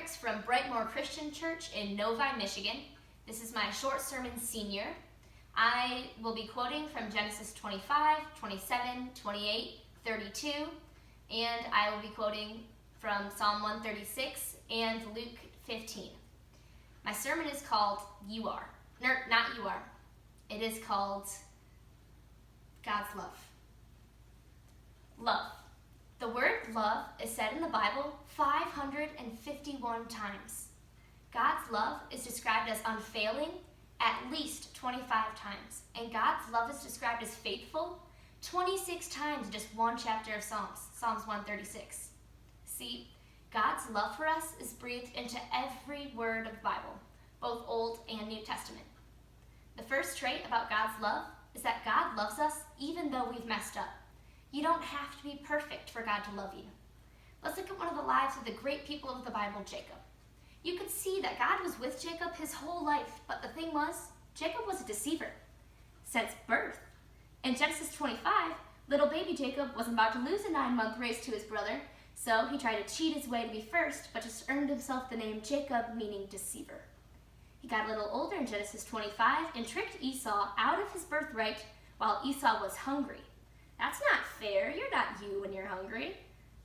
Fredericks from Brightmoor Christian Church in Novi, Michigan. This is my short sermon senior. I will be quoting from Genesis 25, 27, 28, 32, and I will be quoting from Psalm 136 and Luke 15. My sermon is called You Are. Not You Are. It is called God's Love. Love. The word love is said in the Bible 551 times. God's love is described as unfailing at least 25 times, and God's love is described as faithful 26 times in just one chapter of Psalms, Psalms 136. See, God's love for us is breathed into every word of the Bible, both Old and New Testament. The first trait about God's love is that God loves us even though we've messed up. You don't have to be perfect for God to love you. Let's look at one of the lives of the great people of the Bible, Jacob. You could see that God was with Jacob his whole life, but the thing was, Jacob was a deceiver since birth. In Genesis 25, little baby Jacob was about to lose a 9-month race to his brother, so he tried to cheat his way to be first, but just earned himself the name Jacob, meaning deceiver. He got a little older in Genesis 25 and tricked Esau out of his birthright while Esau was hungry. That's not fair. You're not you when you're hungry.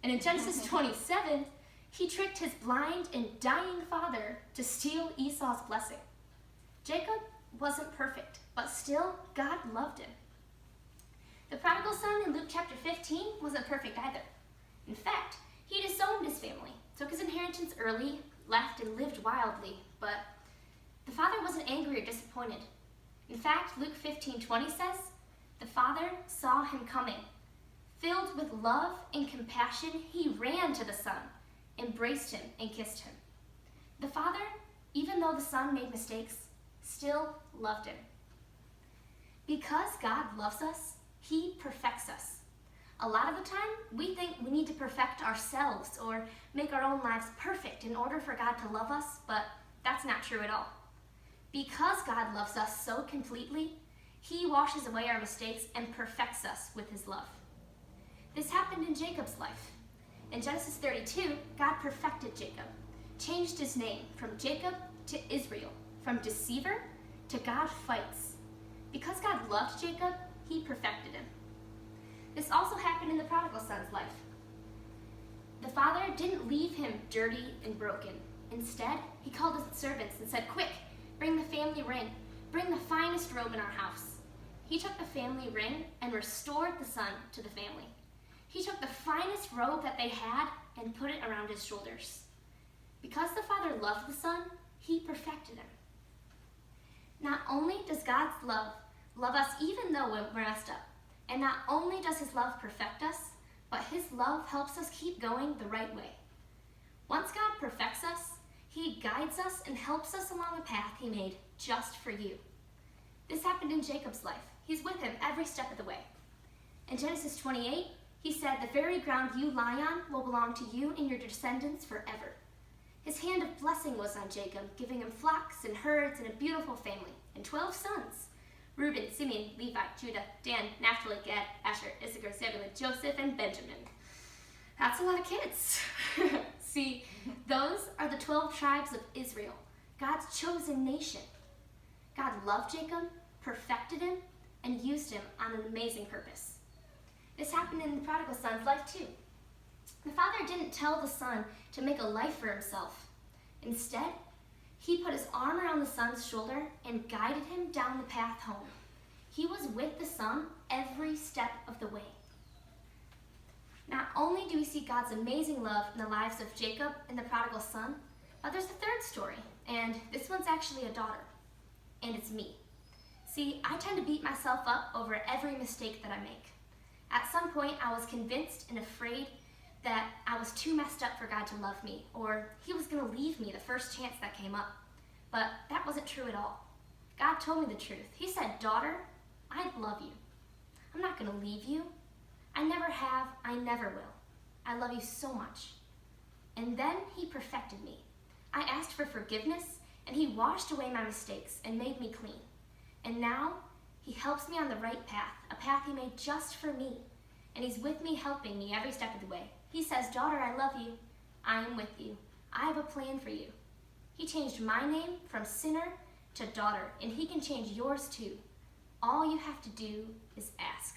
And in Genesis 27, he tricked his blind and dying father to steal Esau's blessing. Jacob wasn't perfect, but still, God loved him. The prodigal son in Luke chapter 15 wasn't perfect either. In fact, he disowned his family, took his inheritance early, left, and lived wildly, but the father wasn't angry or disappointed. In fact, Luke 15:20 says, the father saw him coming. Filled with love and compassion, he ran to the son, embraced him, and kissed him. The father, even though the son made mistakes, still loved him. Because God loves us, he perfects us. A lot of the time, we think we need to perfect ourselves or make our own lives perfect in order for God to love us, but that's not true at all. Because God loves us so completely, he washes away our mistakes and perfects us with his love. This happened in Jacob's life. In Genesis 32, God perfected Jacob, changed his name from Jacob to Israel, from deceiver to God fights. Because God loved Jacob, he perfected him. This also happened in the prodigal son's life. The father didn't leave him dirty and broken. Instead, he called his servants and said, "Quick, bring the family ring. Bring the finest robe in our house." He took the family ring and restored the son to the family. He took the finest robe that they had and put it around his shoulders. Because the father loved the son, he perfected him. Not only does God's love us even though we're messed up, and not only does his love perfect us, but his love helps us keep going the right way. Once God perfects us, he guides us and helps us along the path he made just for you. This happened in Jacob's life. He's with him every step of the way. In Genesis 28, he said, "The very ground you lie on will belong to you and your descendants forever." His hand of blessing was on Jacob, giving him flocks and herds and a beautiful family, and 12 sons: Reuben, Simeon, Levi, Judah, Dan, Naphtali, Gad, Asher, Issachar, Zebulun, Joseph, and Benjamin. That's a lot of kids. See, those are the 12 tribes of Israel, God's chosen nation. God loved Jacob, perfected him, and used him on an amazing purpose. This happened in the prodigal son's life too. The father didn't tell the son to make a life for himself. Instead, he put his arm around the son's shoulder and guided him down the path home. He was with the son every step of the way. Not only do we see God's amazing love in the lives of Jacob and the prodigal son, but there's a third story, and this one's actually a daughter, and it's me. See, I tend to beat myself up over every mistake that I make. At some point, I was convinced and afraid that I was too messed up for God to love me, or he was going to leave me the first chance that came up. But that wasn't true at all. God told me the truth. He said, "Daughter, I love you. I'm not going to leave you. I never have, I never will. I love you so much." And then he perfected me. I asked for forgiveness, and he washed away my mistakes and made me clean. And now, he helps me on the right path, a path he made just for me. And he's with me, helping me every step of the way. He says, "Daughter, I love you. I am with you. I have a plan for you. He changed my name from sinner to daughter, and he can change yours too. All you have to do is ask.